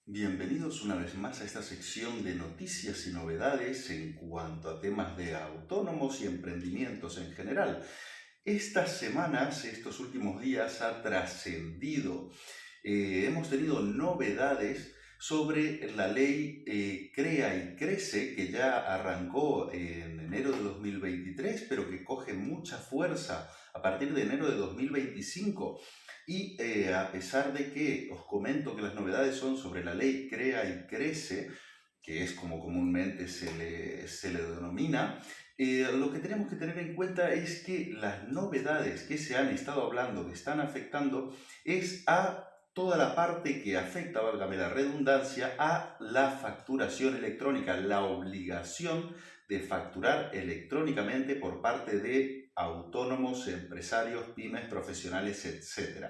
Bienvenidos una vez más a esta sección de noticias y novedades en cuanto a temas de autónomos y emprendimientos en general. Estas semanas, estos últimos días, ha trascendido. Hemos tenido novedades sobre la ley Crea y Crece, que ya arrancó en enero de 2023, pero que coge mucha fuerza a partir de enero de 2025. Y a pesar de que os comento que las novedades son sobre la ley Crea y Crece, que es como comúnmente se le denomina, lo que tenemos que tener en cuenta es que las novedades que se han estado hablando, que están afectando, es a toda la parte que afecta, válgame la redundancia, a la facturación electrónica, la obligación de facturar electrónicamente por parte de autónomos, empresarios, pymes, profesionales, etc.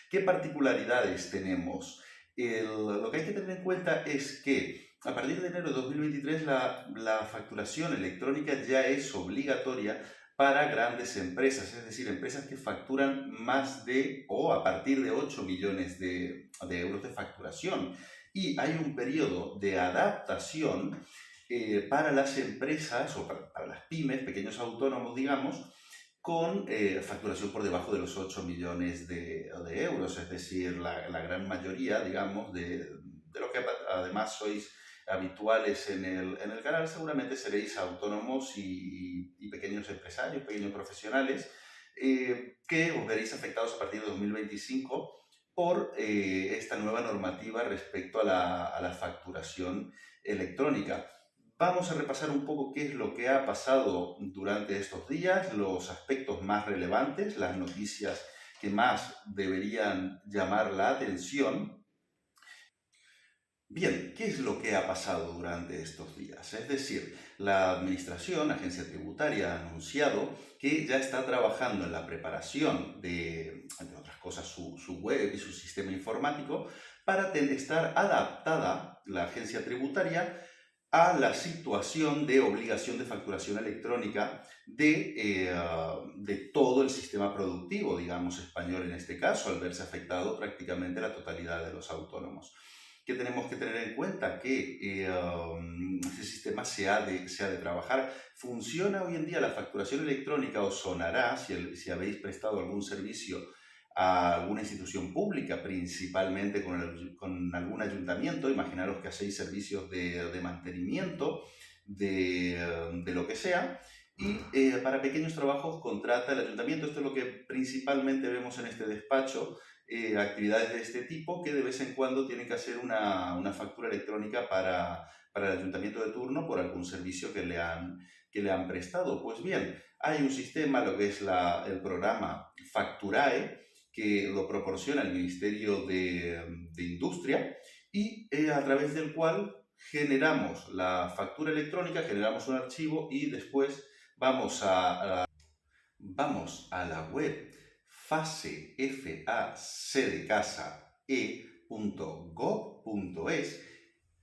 ¿Qué particularidades tenemos? Lo que hay que tener en cuenta es que a partir de enero de 2023 la facturación electrónica ya es obligatoria para grandes empresas, es decir, empresas que facturan más de o a partir de 8 millones de euros de facturación. Y hay un periodo de adaptación para las empresas o para las pymes, pequeños autónomos, digamos, con facturación por debajo de los 8 millones de euros, es decir, la gran mayoría, digamos, de lo que además sois habituales en el canal, seguramente seréis autónomos y pequeños empresarios, pequeños profesionales, que os veréis afectados a partir de 2025 por esta nueva normativa respecto a la facturación electrónica. Vamos a repasar un poco qué es lo que ha pasado durante estos días, los aspectos más relevantes, las noticias que más deberían llamar la atención. Bien, ¿qué es lo que ha pasado durante estos días? Es decir, la Administración, la Agencia Tributaria, ha anunciado que ya está trabajando en la preparación de, entre otras cosas, su web y su sistema informático para estar adaptada la Agencia Tributaria a la situación de obligación de facturación electrónica de todo el sistema productivo, digamos, español en este caso, al verse afectado prácticamente la totalidad de los autónomos. ¿Qué tenemos que tener en cuenta? Que ese sistema se ha de trabajar. ¿Funciona hoy en día la facturación electrónica? ¿Os sonará si habéis prestado algún servicio a alguna institución pública, principalmente con algún ayuntamiento? Imaginaros que hacéis servicios de mantenimiento, de lo que sea, y para pequeños trabajos contrata el ayuntamiento. Esto es lo que principalmente vemos en este despacho, actividades de este tipo que de vez en cuando tienen que hacer una factura electrónica para el ayuntamiento de turno por algún servicio que le han prestado. Pues bien, hay un sistema, lo que es el programa Facturae, que lo proporciona el Ministerio de Industria y a través del cual generamos la factura electrónica, generamos un archivo y después vamos a la web facedecasa.e.gov.es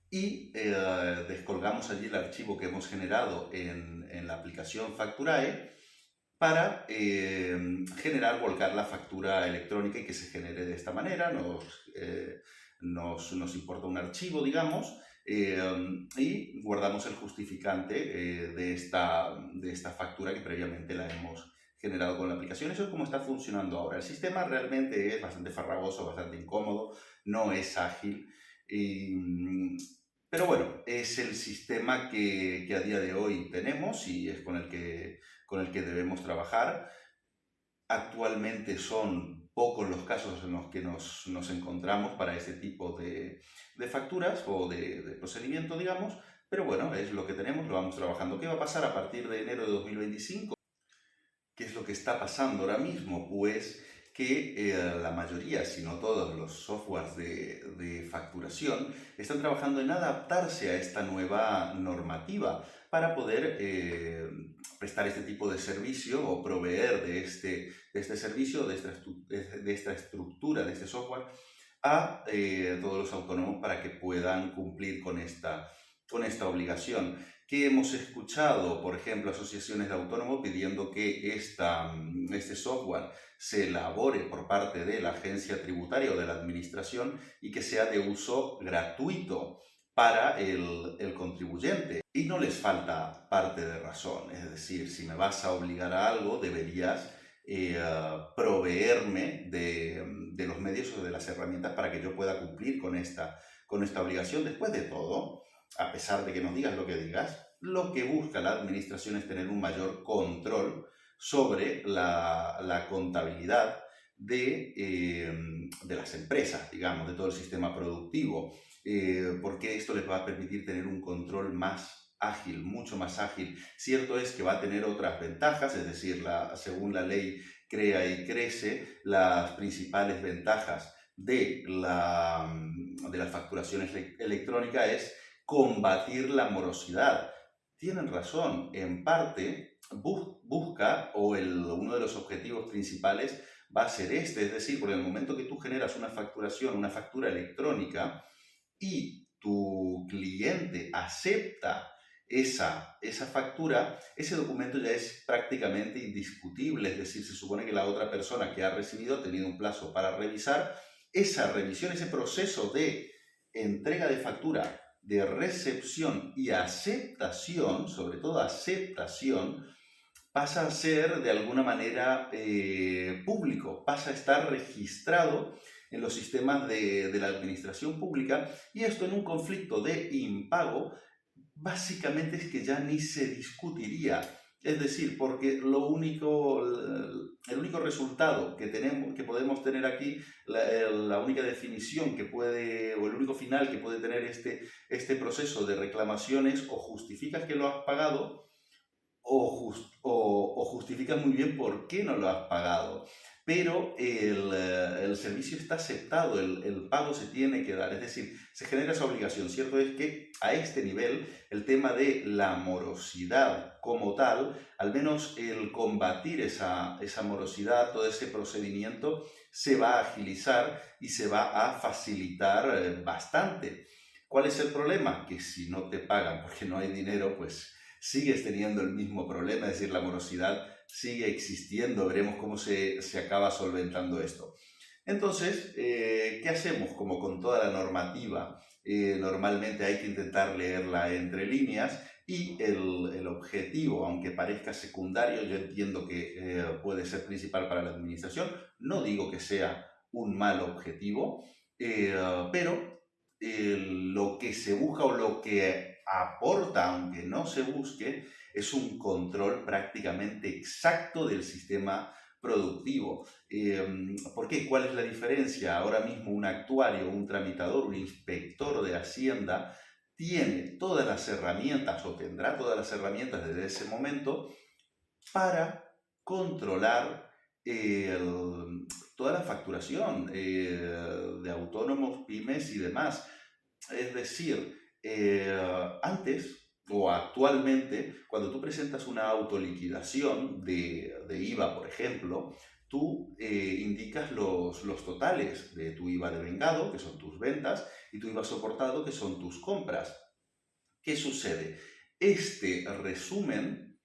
y descolgamos allí el archivo que hemos generado en la aplicación Facturae para volcar la factura electrónica y que se genere de esta manera. Nos importa un archivo, digamos, y guardamos el justificante de esta factura que previamente la hemos generado con la aplicación. Eso es como está funcionando ahora. El sistema realmente es bastante farragoso, bastante incómodo, no es ágil. Pero bueno, es el sistema que a día de hoy tenemos y es con el que debemos trabajar. Actualmente son pocos los casos en los que nos encontramos para este tipo de facturas o de procedimiento, digamos, pero bueno, es lo que tenemos, lo vamos trabajando. ¿Qué va a pasar a partir de enero de 2025? ¿Qué es lo que está pasando ahora mismo? Pues que la mayoría, si no todos los softwares de facturación están trabajando en adaptarse a esta nueva normativa para poder prestar este tipo de servicio o proveer de este servicio, de esta estructura, de este software a todos los autónomos para que puedan cumplir con esta obligación. que hemos escuchado, por ejemplo, asociaciones de autónomos pidiendo que este software se elabore por parte de la agencia tributaria o de la administración y que sea de uso gratuito para el contribuyente. Y no les falta parte de razón, es decir, si me vas a obligar a algo, deberías proveerme de los medios o de las herramientas para que yo pueda cumplir con esta obligación. Después de todo, a pesar de que nos digas lo que digas, lo que busca la administración es tener un mayor control sobre la contabilidad de las empresas, digamos, de todo el sistema productivo, porque esto les va a permitir tener un control más ágil, mucho más ágil. Cierto es que va a tener otras ventajas, es decir, según la ley crea y crece, las principales ventajas de la facturación electrónica es combatir la morosidad. Tienen razón, en parte busca, o uno de los objetivos principales va a ser este, es decir, por el momento que tú generas una facturación, una factura electrónica, y tu cliente acepta esa factura, ese documento ya es prácticamente indiscutible, es decir, se supone que la otra persona que ha recibido ha tenido un plazo para revisar. Esa revisión, ese proceso de entrega de factura, de recepción y aceptación, sobre todo aceptación, pasa a ser de alguna manera público, pasa a estar registrado en los sistemas de la administración pública, y esto en un conflicto de impago básicamente es que ya ni se discutiría. Es decir, porque el único resultado que tenemos, que podemos tener aquí, la única definición que puede, o el único final que puede tener este proceso de reclamaciones, o justificas que lo has pagado, o justificas muy bien por qué no lo has pagado. Pero el servicio está aceptado, el pago se tiene que dar, es decir, se genera esa obligación. Cierto es que a este nivel el tema de la morosidad como tal, al menos el combatir esa morosidad, todo ese procedimiento, se va a agilizar y se va a facilitar bastante. ¿Cuál es el problema? Que si no te pagan porque no hay dinero, pues sigues teniendo el mismo problema, es decir, la morosidad sigue existiendo. Veremos cómo se acaba solventando esto. Entonces, ¿qué hacemos? Como con toda la normativa, normalmente hay que intentar leerla entre líneas, y el objetivo, aunque parezca secundario, yo entiendo que puede ser principal para la administración. No digo que sea un mal objetivo, pero lo que se busca, o lo que aporta, aunque no se busque, es un control prácticamente exacto del sistema productivo. ¿Por qué? ¿Cuál es la diferencia? Ahora mismo un actuario, un tramitador, un inspector de Hacienda tiene todas las herramientas, o tendrá todas las herramientas desde ese momento, para controlar toda la facturación de autónomos, pymes y demás. Es decir, antes o actualmente, cuando tú presentas una autoliquidación de IVA, por ejemplo, tú indicas los totales de tu IVA devengado, que son tus ventas, y tu IVA soportado, que son tus compras. ¿Qué sucede? Este resumen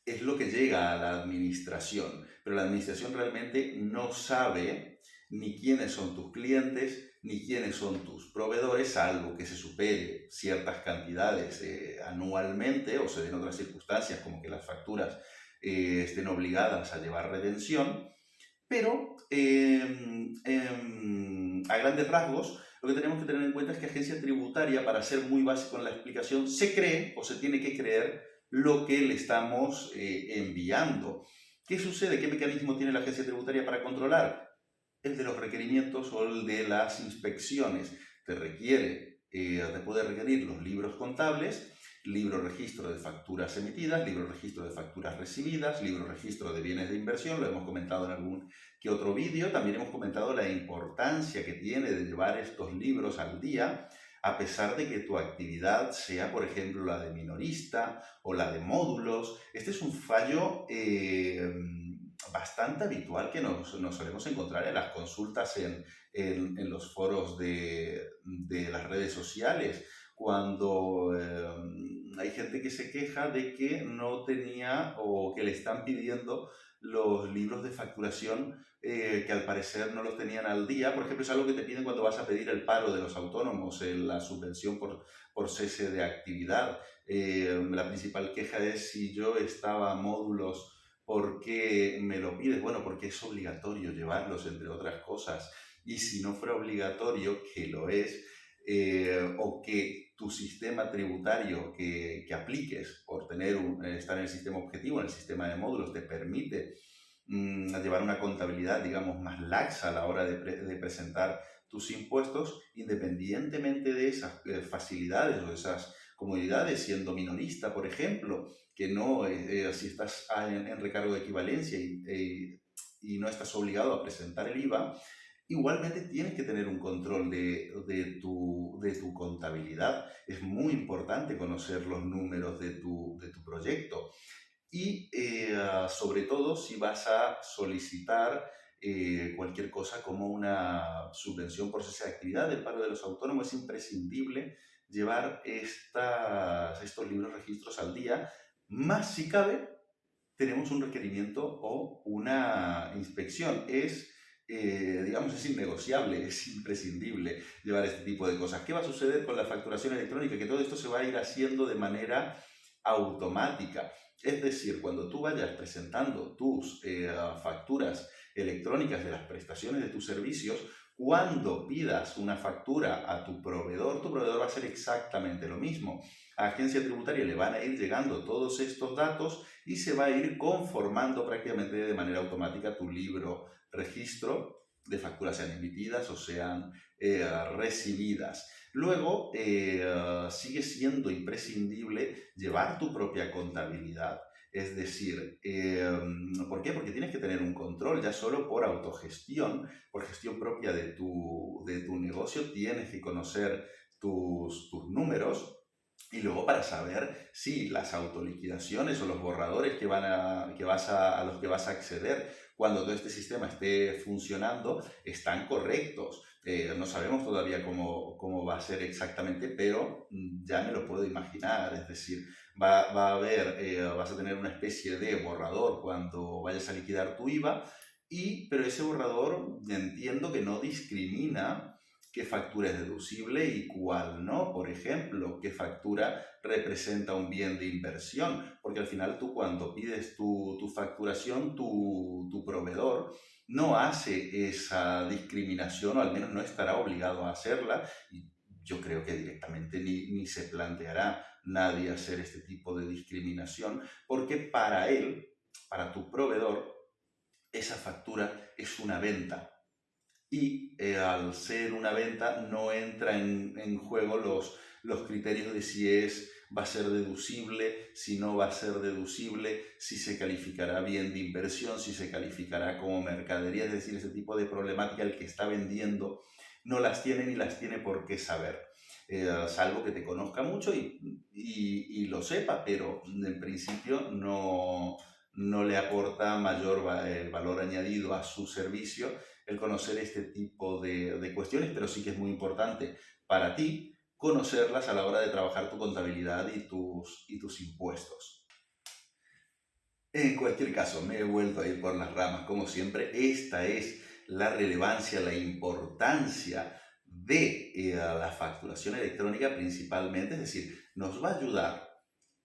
es lo que llega a la administración, pero la administración realmente no sabe ni quiénes son tus clientes, ni quiénes son tus proveedores, salvo que se supere ciertas cantidades anualmente, o se den otras circunstancias como que las facturas estén obligadas a llevar redención. Pero a grandes rasgos, lo que tenemos que tener en cuenta es que agencia tributaria, para ser muy básico en la explicación, se cree o se tiene que creer lo que le estamos enviando. ¿Qué sucede? ¿Qué mecanismo tiene la agencia tributaria para controlar? El de los requerimientos o el de las inspecciones. Te puede requerir los libros contables, libro registro de facturas emitidas, libro registro de facturas recibidas, libro registro de bienes de inversión. Lo hemos comentado en algún que otro vídeo. También hemos comentado la importancia que tiene de llevar estos libros al día, a pesar de que tu actividad sea, por ejemplo, la de minorista o la de módulos. Este es un fallo bastante habitual que nos solemos encontrar en las consultas en los foros de las redes sociales, cuando hay gente que se queja de que no tenía o que le están pidiendo los libros de facturación que al parecer no los tenían al día. Por ejemplo, es algo que te piden cuando vas a pedir el paro de los autónomos, la subvención por cese de actividad. La principal queja es si yo estaba a módulos, ¿por qué me lo pides? Bueno, porque es obligatorio llevarlos, entre otras cosas. Y si no fuera obligatorio, que lo es, o que tu sistema tributario que apliques por estar en el sistema objetivo, en el sistema de módulos, te permite llevar una contabilidad, digamos, más laxa a la hora de presentar tus impuestos, independientemente de esas facilidades o esas comodidades, siendo minorista, por ejemplo, que no, si estás en recargo de equivalencia y no estás obligado a presentar el IVA, igualmente tienes que tener un control de tu contabilidad. Es muy importante conocer los números de tu proyecto. Y sobre todo si vas a solicitar cualquier cosa como una subvención por cese de actividad del paro de los autónomos, es imprescindible llevar estos libros registros al día, más si cabe tenemos un requerimiento o una inspección. Digamos, es innegociable, es imprescindible llevar este tipo de cosas. ¿Qué va a suceder con la facturación electrónica? Que todo esto se va a ir haciendo de manera automática. Es decir, cuando tú vayas presentando tus facturas electrónicas de las prestaciones de tus servicios, cuando pidas una factura a tu proveedor va a hacer exactamente lo mismo. A la agencia tributaria le van a ir llegando todos estos datos y se va a ir conformando prácticamente de manera automática tu libro registro de facturas, sean emitidas o sean recibidas. Luego, sigue siendo imprescindible llevar tu propia contabilidad. Es decir, ¿por qué? Porque tienes que tener un control ya solo por autogestión, por gestión propia de tu negocio, tienes que conocer tus números. Y luego para saber si las autoliquidaciones o los borradores a los que vas a acceder cuando todo este sistema esté funcionando están correctos. No sabemos todavía cómo va a ser exactamente, pero ya me lo puedo imaginar. Es decir, vas a tener una especie de borrador cuando vayas a liquidar tu IVA, pero ese borrador entiendo que no discrimina qué factura es deducible y cuál no. Por ejemplo, qué factura representa un bien de inversión, porque al final tú cuando pides tu facturación, tu proveedor no hace esa discriminación, o al menos no estará obligado a hacerla, y yo creo que directamente ni se planteará nadie hacer este tipo de discriminación, porque para él, para tu proveedor, esa factura es una venta y al ser una venta no entra en juego los criterios de si va a ser deducible, si no va a ser deducible, si se calificará bien de inversión, si se calificará como mercadería. Es decir, ese tipo de problemática el que está vendiendo no las tiene ni las tiene por qué saber. Salvo que te conozca mucho y lo sepa, pero en principio no le aporta mayor valor añadido a su servicio el conocer este tipo de cuestiones, pero sí que es muy importante para ti conocerlas a la hora de trabajar tu contabilidad y tus impuestos. En cualquier caso, me he vuelto a ir por las ramas, como siempre. Esta es la relevancia, la importancia de la facturación electrónica principalmente, es decir, nos va a ayudar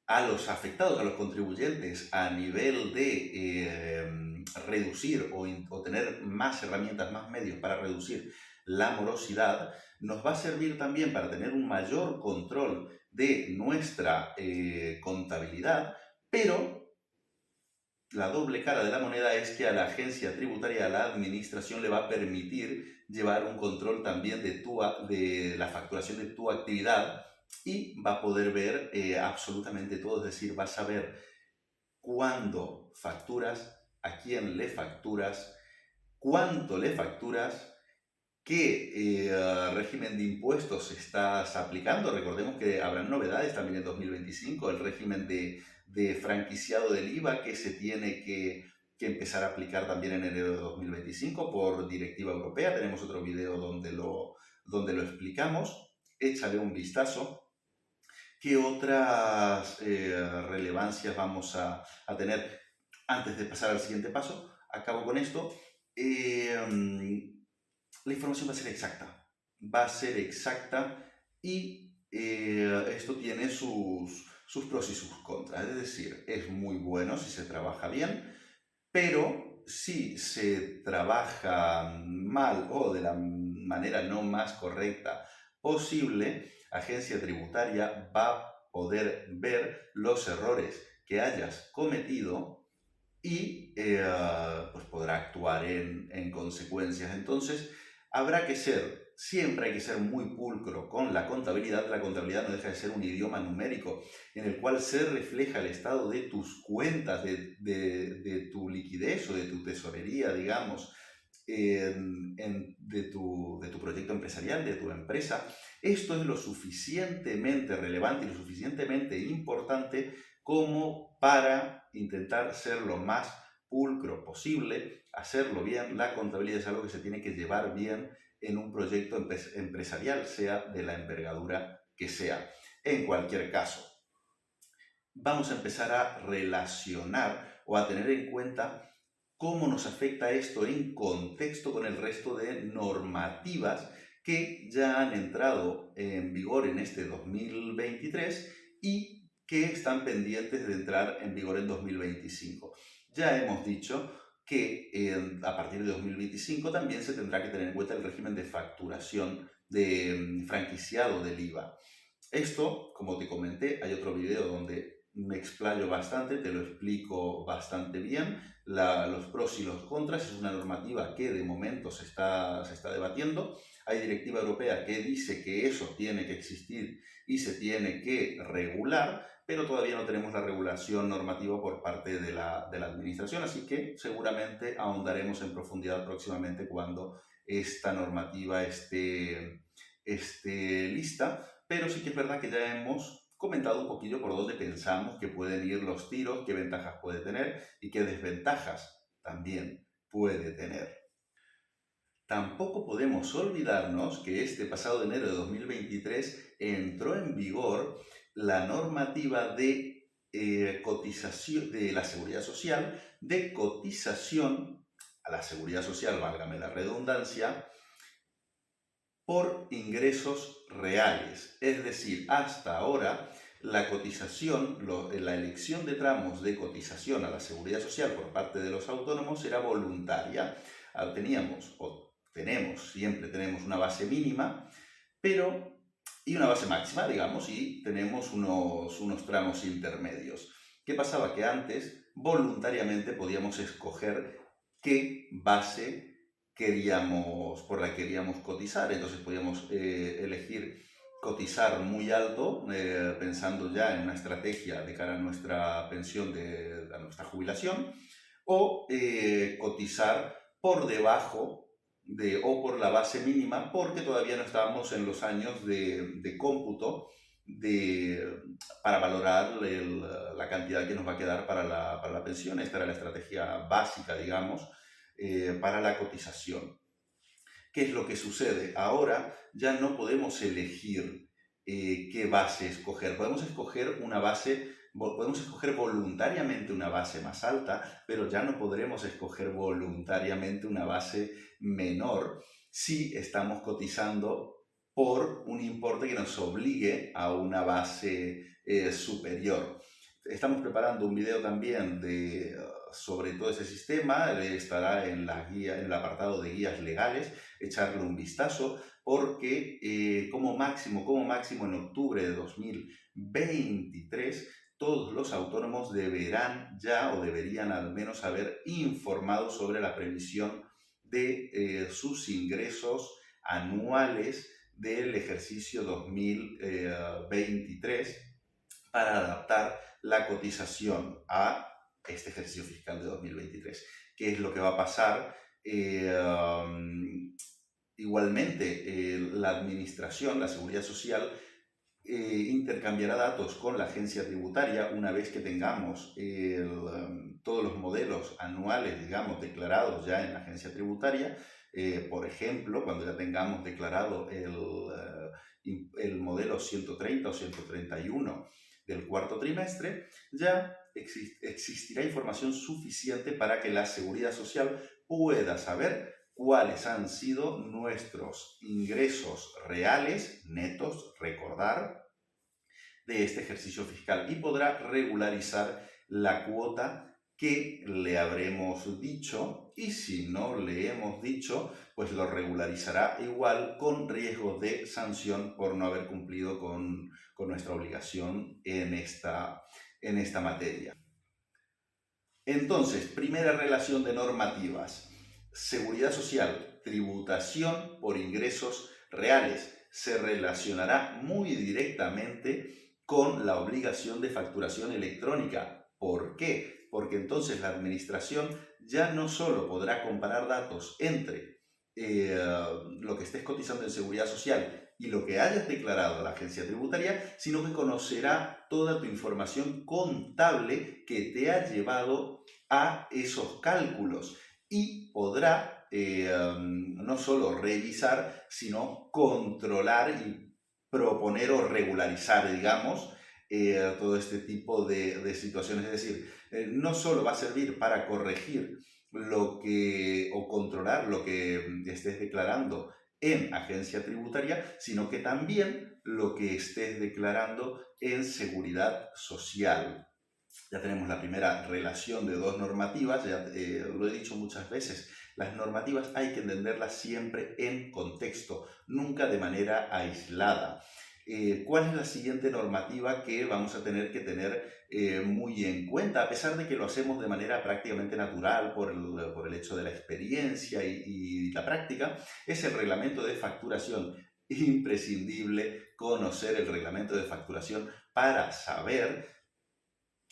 a los afectados, a los contribuyentes, a nivel de reducir o tener más herramientas, más medios para reducir la morosidad. Nos va a servir también para tener un mayor control de nuestra contabilidad, pero la doble cara de la moneda es que a la agencia tributaria, a la administración, le va a permitir llevar un control también de la facturación de tu actividad y va a poder ver absolutamente todo. Es decir, va a saber cuándo facturas, a quién le facturas, cuánto le facturas, qué régimen de impuestos estás aplicando. Recordemos que habrán novedades también en 2025, el régimen de franquiciado del IVA que se tiene que empezar a aplicar también en enero de 2025 por directiva europea. Tenemos otro video donde lo explicamos. Échale un vistazo. ¿Qué otras relevancias vamos a tener? Antes de pasar al siguiente paso, acabo con esto. La información va a ser exacta. Va a ser exacta y esto tiene sus pros y sus contras. Es decir, es muy bueno si se trabaja bien, pero si se trabaja mal o de la manera no más correcta posible, Agencia Tributaria va a poder ver los errores que hayas cometido y pues podrá actuar en consecuencias. Entonces, siempre hay que ser muy pulcro con la contabilidad. La contabilidad no deja de ser un idioma numérico en el cual se refleja el estado de tus cuentas, de tu liquidez o de tu tesorería, digamos, de tu proyecto empresarial, de tu empresa. Esto es lo suficientemente relevante y lo suficientemente importante como para intentar ser lo más pulcro posible, hacerlo bien. La contabilidad es algo que se tiene que llevar bien en un proyecto empresarial, sea de la envergadura que sea. En cualquier caso, vamos a empezar a relacionar o a tener en cuenta cómo nos afecta esto en contexto con el resto de normativas que ya han entrado en vigor en este 2023 y que están pendientes de entrar en vigor en 2025. Ya hemos dicho que a partir de 2025 también se tendrá que tener en cuenta el régimen de facturación de franquiciado del IVA. Esto, como te comenté, hay otro video donde me explayo bastante, te lo explico bastante bien, los pros y los contras. Es una normativa que de momento se está debatiendo. Hay directiva europea que dice que eso tiene que existir y se tiene que regular, pero todavía no tenemos la regulación normativa por parte de la administración, así que seguramente ahondaremos en profundidad próximamente cuando esta normativa esté lista. Pero sí que es verdad que ya hemos comentado un poquillo por dónde pensamos que pueden ir los tiros, qué ventajas puede tener y qué desventajas también puede tener. Tampoco podemos olvidarnos que este pasado enero de 2023 entró en vigor la normativa de cotización de la Seguridad Social, de cotización a la Seguridad Social, válgame la redundancia, por ingresos reales. Es decir, hasta ahora la cotización, la elección de tramos de cotización a la Seguridad Social por parte de los autónomos era voluntaria. Siempre tenemos una base mínima, y una base máxima, digamos, y tenemos unos tramos intermedios. ¿Qué pasaba? Que antes voluntariamente podíamos escoger qué base por la que queríamos cotizar. Entonces podíamos elegir cotizar muy alto, pensando ya en una estrategia de cara a nuestra pensión, a nuestra jubilación, o cotizar por debajo o por la base mínima, porque todavía no estábamos en los años de cómputo para valorar la cantidad que nos va a quedar para la pensión. Esta era la estrategia básica, digamos, para la cotización. ¿Qué es lo que sucede? Ahora ya no podemos elegir qué base escoger. Podemos escoger voluntariamente una base más alta, pero ya no podremos escoger voluntariamente una base menor si estamos cotizando por un importe que nos obligue a una base superior. Estamos preparando un video también sobre todo ese sistema. Estará en el apartado de guías legales, echarle un vistazo, porque como máximo en octubre de 2023, todos los autónomos deberían al menos haber informado sobre la previsión de sus ingresos anuales del ejercicio 2023 para adaptar la cotización a este ejercicio fiscal de 2023. ¿Qué es lo que va a pasar? Igualmente, la administración, la Seguridad Social, intercambiará datos con la agencia tributaria una vez que tengamos todos los modelos anuales, digamos, declarados ya en la agencia tributaria. Por ejemplo, cuando ya tengamos declarado el modelo 130 o 131 del cuarto trimestre, ya existirá información suficiente para que la Seguridad Social pueda saber cuáles han sido nuestros ingresos reales, netos, recordar, de este ejercicio fiscal y podrá regularizar la cuota que le habremos dicho, y si no le hemos dicho, pues lo regularizará igual con riesgo de sanción por no haber cumplido con nuestra obligación en esta materia. Entonces, primera relación de normativas: Seguridad Social, tributación por ingresos reales. Se relacionará muy directamente con la obligación de facturación electrónica. ¿Por qué? Porque entonces la administración ya no solo podrá comparar datos entre lo que estés cotizando en Seguridad Social y lo que hayas declarado a la agencia tributaria, sino que conocerá toda tu información contable que te ha llevado a esos cálculos y podrá no solo revisar, sino controlar y proponer o regularizar, digamos, todo este tipo de situaciones. Es decir, no solo va a servir para corregir o controlar lo que estés declarando en agencia tributaria, sino que también lo que estés declarando en seguridad social. Ya tenemos la primera relación de dos normativas, ya lo he dicho muchas veces, las normativas hay que entenderlas siempre en contexto, nunca de manera aislada. ¿Cuál es la siguiente normativa que vamos a tener que tener muy en cuenta, a pesar de que lo hacemos de manera prácticamente natural por el hecho de la experiencia y la práctica? Es el reglamento de facturación. Imprescindible conocer el reglamento de facturación para saber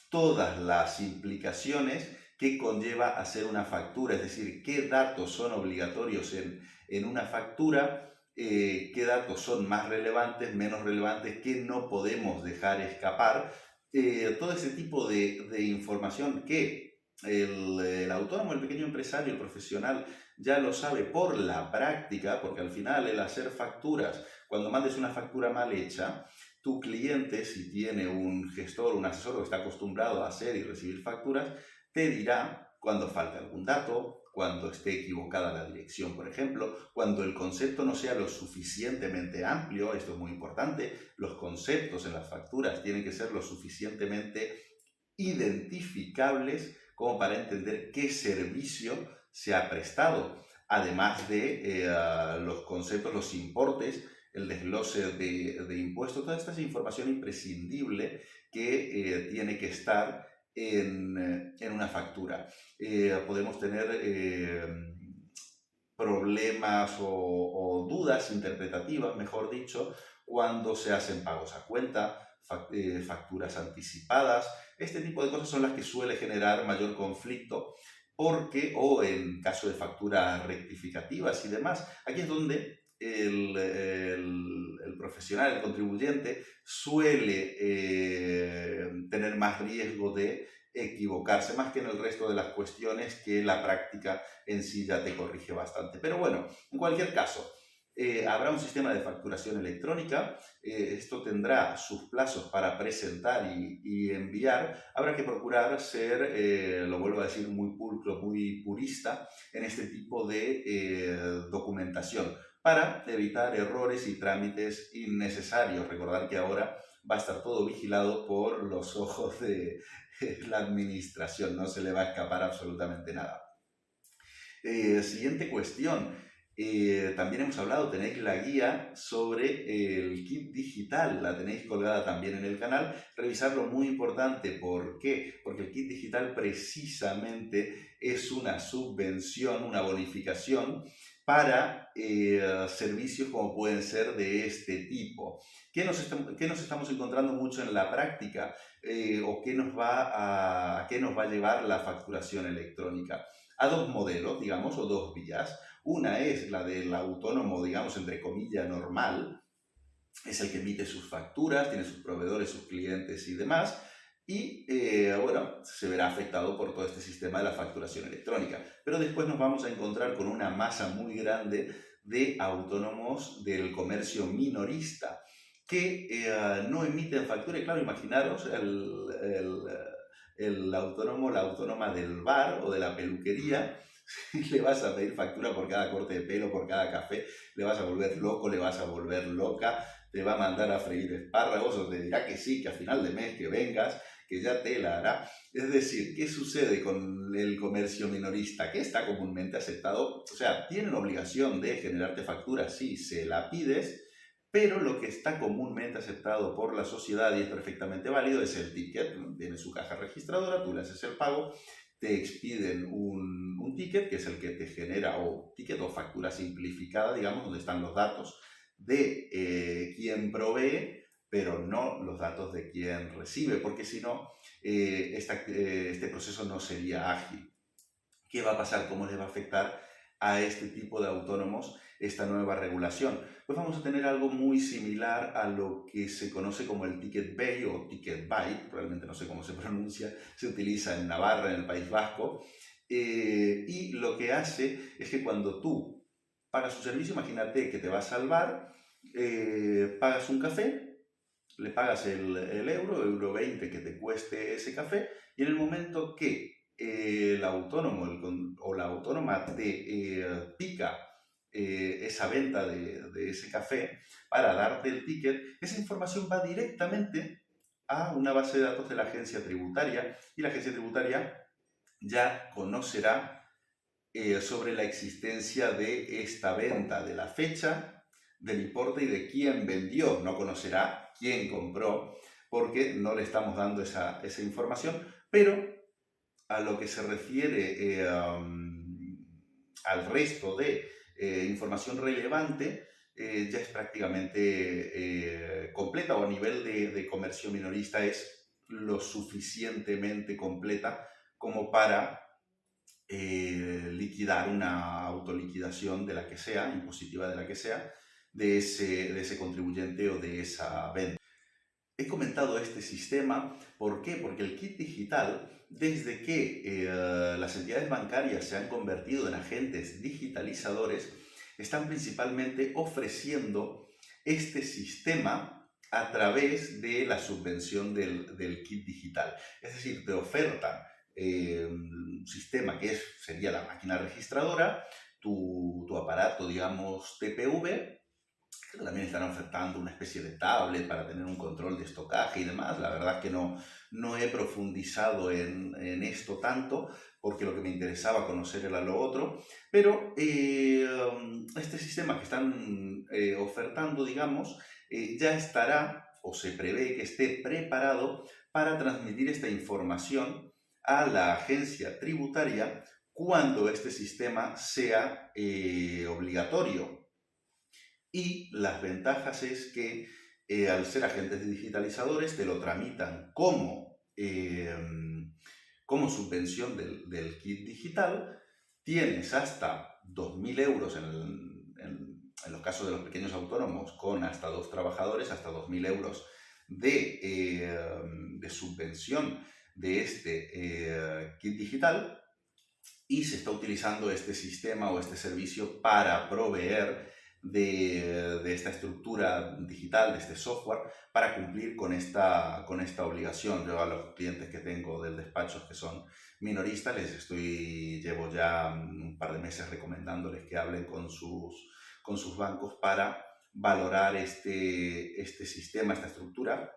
todas las implicaciones que conlleva hacer una factura, es decir, qué datos son obligatorios en una factura, qué datos son más relevantes, menos relevantes, qué no podemos dejar escapar. Todo ese tipo de información que el autónomo, el pequeño empresario, el profesional ya lo sabe por la práctica, porque al final el hacer facturas, cuando mandes una factura mal hecha, tu cliente, si tiene un gestor, un asesor que está acostumbrado a hacer y recibir facturas, te dirá cuando falta algún dato, cuando esté equivocada la dirección, por ejemplo, cuando el concepto no sea lo suficientemente amplio. Esto es muy importante, los conceptos en las facturas tienen que ser lo suficientemente identificables como para entender qué servicio se ha prestado, además de los conceptos, los importes, el desglose de impuestos. Toda esta es información imprescindible que tiene que estar en una factura. Podemos tener problemas o dudas interpretativas, mejor dicho, cuando se hacen pagos a cuenta, facturas anticipadas. Este tipo de cosas son las que suele generar mayor conflicto, porque, o en caso de facturas rectificativas y demás, aquí es donde el profesional, el contribuyente, suele tener más riesgo de equivocarse, más que en el resto de las cuestiones, que la práctica en sí ya te corrige bastante. Pero bueno, en cualquier caso, habrá un sistema de facturación electrónica. Esto tendrá sus plazos para presentar y enviar. Habrá que procurar ser, lo vuelvo a decir, muy pulcro, muy purista en este tipo de documentación, para evitar errores y trámites innecesarios. Recordar que ahora va a estar todo vigilado por los ojos de la administración, no se le va a escapar absolutamente nada. Siguiente cuestión. También hemos hablado, tenéis la guía sobre el kit digital, la tenéis colgada también en el canal. Revisarlo, muy importante. ¿Por qué? Porque el kit digital precisamente es una subvención, una bonificación para servicios como pueden ser de este tipo. ¿Qué nos estamos encontrando mucho en la práctica? ¿O qué a qué nos va a llevar la facturación electrónica? A dos modelos, digamos, o dos vías. Una es la del autónomo, digamos, entre comillas, normal. Es el que emite sus facturas, tiene sus proveedores, sus clientes y demás. Y, bueno, se verá afectado por todo este sistema de la facturación electrónica. Pero después nos vamos a encontrar con una masa muy grande de autónomos del comercio minorista que no emiten factura. Y claro, imaginaros el autónomo, la autónoma del bar o de la peluquería. Le vas a pedir factura por cada corte de pelo, por cada café, le vas a volver loco, le vas a volver loca, te va a mandar a freír espárragos o te dirá que sí, que a final de mes que vengas, que ya te la hará. Es decir, ¿qué sucede con el comercio minorista? Que está comúnmente aceptado, o sea, tienen obligación de generarte factura si se la pides, pero lo que está comúnmente aceptado por la sociedad y es perfectamente válido es el ticket. Tiene su caja registradora, tú le haces el pago, te expiden un ticket, que es el que te genera, o ticket o factura simplificada, digamos, donde están los datos de quien provee, pero no los datos de quien recibe, porque si no, este proceso no sería ágil. ¿Qué va a pasar? ¿Cómo les va a afectar a este tipo de autónomos esta nueva regulación? Pues vamos a tener algo muy similar a lo que se conoce como el Ticket Bay o Ticket Byte, realmente no sé cómo se pronuncia, se utiliza en Navarra, en el País Vasco, y lo que hace es que cuando tú pagas un servicio, imagínate que te vas al bar, pagas un café, le pagas el euro 20 que te cueste ese café, y en el momento que el autónomo o la autónoma te pica esa venta de ese café para darte el ticket, esa información va directamente a una base de datos de la agencia tributaria y la agencia tributaria ya conocerá sobre la existencia de esta venta, de la fecha, del importe y de quién vendió. No conocerá quién compró porque no le estamos dando esa información, pero a lo que se refiere al resto de información relevante, ya es prácticamente completa, o a nivel de comercio minorista es lo suficientemente completa como para liquidar una autoliquidación de la que sea, impositiva de la que sea, de ese contribuyente o de esa venta. He comentado este sistema, ¿por qué? Porque el kit digital, desde que las entidades bancarias se han convertido en agentes digitalizadores, están principalmente ofreciendo este sistema a través de la subvención del kit digital. Es decir, te ofertan un sistema que sería la máquina registradora, tu aparato, digamos, TPV. También están ofertando una especie de tablet para tener un control de estocaje y demás. La verdad es que no he profundizado en esto tanto, porque lo que me interesaba conocer era lo otro. Pero este sistema que están ofertando, digamos, ya estará, o se prevé que esté preparado para transmitir esta información a la agencia tributaria cuando este sistema sea obligatorio. Y las ventajas es que al ser agentes digitalizadores te lo tramitan como subvención del kit digital. Tienes hasta 2.000 euros en los casos de los pequeños autónomos con hasta 2 trabajadores, hasta 2.000 euros de subvención de este kit digital, y se está utilizando este sistema o este servicio para proveer de esta estructura digital, de este software, para cumplir con esta obligación. Yo a los clientes que tengo del despacho que son minoristas, llevo ya un par de meses recomendándoles que hablen con sus bancos para valorar este sistema, esta estructura,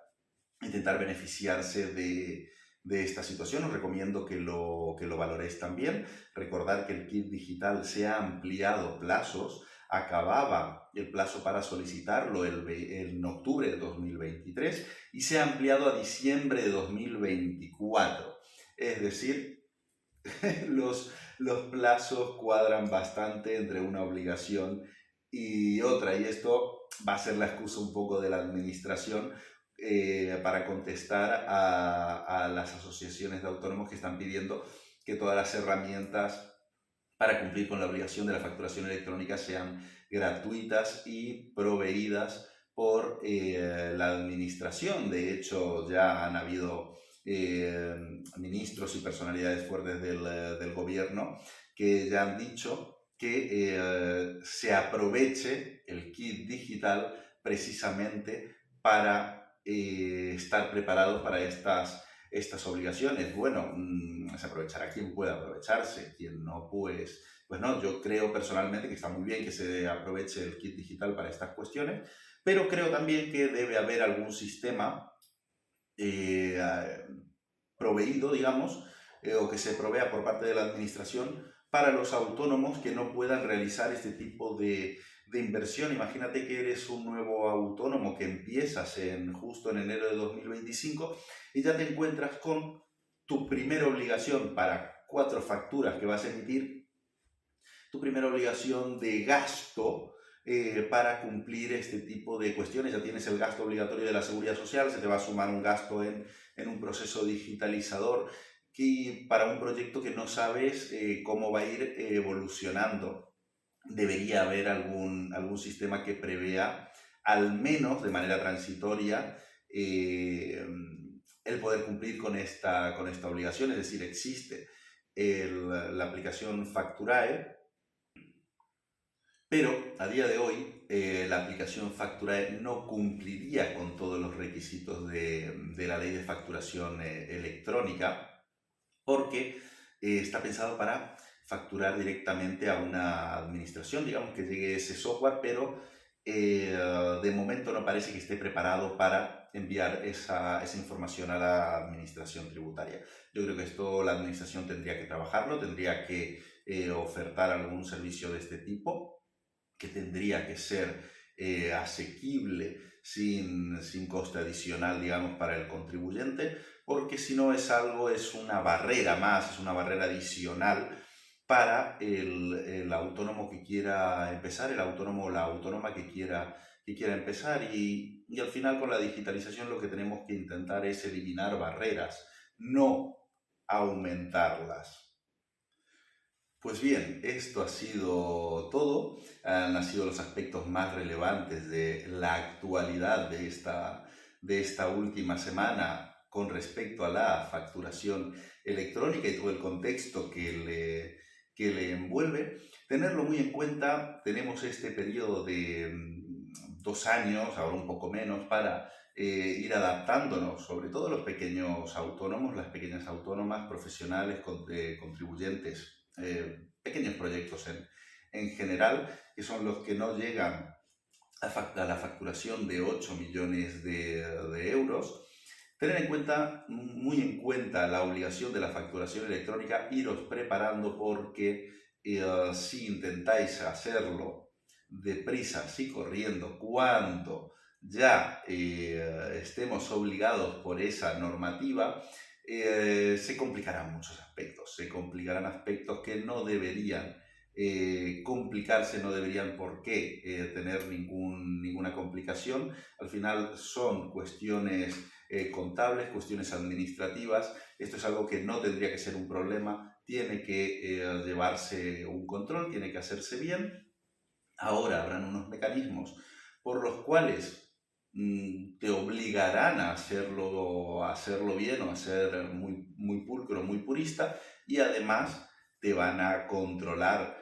intentar beneficiarse de esta situación. Os recomiendo que lo valoréis también. Recordar que el kit digital se ha ampliado plazos. Acababa el plazo para solicitarlo en octubre de 2023 y se ha ampliado a diciembre de 2024. Es decir, los plazos cuadran bastante entre una obligación y otra, y esto va a ser la excusa un poco de la administración para contestar a las asociaciones de autónomos que están pidiendo que todas las herramientas para cumplir con la obligación de la facturación electrónica sean gratuitas y proveídas por la administración. De hecho, ya han habido ministros y personalidades fuertes del gobierno que ya han dicho que se aproveche el kit digital precisamente para estar preparados para estas obligaciones. Bueno, se aprovechará quien pueda aprovecharse, quien no, pues no. Yo creo personalmente que está muy bien que se aproveche el kit digital para estas cuestiones, pero creo también que debe haber algún sistema eh, proveído, digamos, o que se provea por parte de la administración para los autónomos que no puedan realizar este tipo de inversión. Imagínate que eres un nuevo autónomo que empiezas justo en enero de 2025 y ya te encuentras con tu primera obligación para 4 facturas que vas a emitir, tu primera obligación de gasto para cumplir este tipo de cuestiones. Ya tienes el gasto obligatorio de la Seguridad Social, se te va a sumar un gasto en un proceso digitalizador que para un proyecto que no sabes cómo va a ir evolucionando. Debería haber algún sistema que prevea, al menos de manera transitoria, el poder cumplir con esta obligación. Es decir, existe la aplicación Facturae, pero a día de hoy la aplicación Facturae no cumpliría con todos los requisitos de la ley de facturación electrónica, porque está pensado para facturar directamente a una administración, digamos que llegue ese software, pero de momento no parece que esté preparado para enviar esa información a la administración tributaria. Yo creo que esto la administración tendría que trabajarlo, tendría que ofertar algún servicio de este tipo, que tendría que ser asequible sin coste adicional, digamos, para el contribuyente, porque si no es una barrera más, es una barrera adicional para el autónomo que quiera empezar, el autónomo o la autónoma que quiera empezar. Y al final, con la digitalización, lo que tenemos que intentar es eliminar barreras, no aumentarlas. Pues bien, esto ha sido todo. Han sido los aspectos más relevantes de la actualidad de esta última semana con respecto a la facturación electrónica y todo el contexto que le envuelve. Tenerlo muy en cuenta. Tenemos este periodo de 2 años, ahora un poco menos, para ir adaptándonos, sobre todo los pequeños autónomos, las pequeñas autónomas, profesionales, contribuyentes, pequeños proyectos en general, que son los que no llegan a la facturación de 8 millones de euros. Tener muy en cuenta la obligación de la facturación electrónica, iros preparando, porque si intentáis hacerlo deprisa, así corriendo, cuando ya estemos obligados por esa normativa, se complicarán muchos aspectos, se complicarán aspectos que no deberían complicarse, no deberían por qué tener ninguna complicación. Al final son cuestiones contables, cuestiones administrativas. Esto es algo que no tendría que ser un problema, tiene que llevarse un control, tiene que hacerse bien. Ahora habrán unos mecanismos por los cuales te obligarán a hacerlo bien, o a ser muy pulcro, muy purista, y además te van a controlar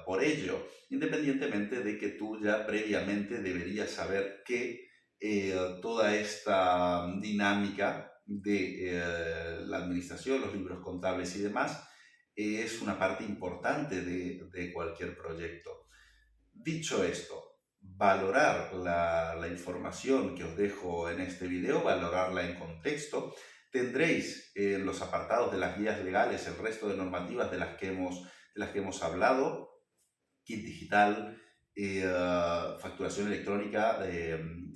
por ello, independientemente de que tú ya previamente deberías saber que toda esta dinámica de la administración, los libros contables y demás, es una parte importante de cualquier proyecto. Dicho esto, valorar la información que os dejo en este video, valorarla en contexto. Tendréis en los apartados de las guías legales el resto de normativas de las que hemos hablado: kit digital, facturación electrónica.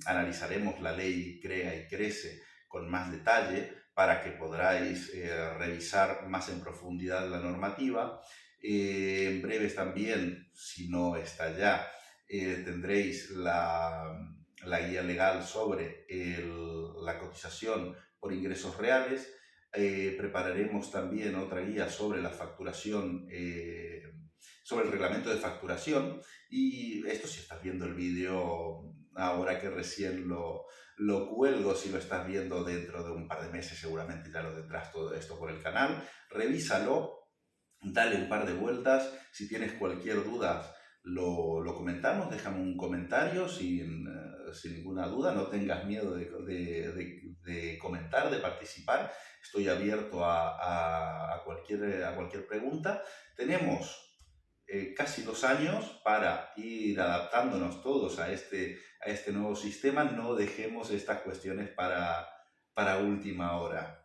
Analizaremos la ley CREA y CRESE con más detalle para que podáis revisar más en profundidad la normativa. En breves también, si no está ya, tendréis la guía legal sobre la cotización por ingresos reales. Prepararemos también otra guía sobre la facturación, sobre el reglamento de facturación. Y esto, si estás viendo el vídeo ahora que recién lo cuelgo, si lo estás viendo dentro de un par de meses, seguramente ya lo tendrás todo esto por el canal. Revísalo dale un par de vueltas. Si tienes cualquier duda, lo comentamos, déjame un comentario sin ninguna duda, no tengas miedo de comentar, de participar. Estoy abierto a cualquier pregunta. Tenemos casi 2 años para ir adaptándonos todos a este nuevo sistema. No dejemos estas cuestiones para última hora.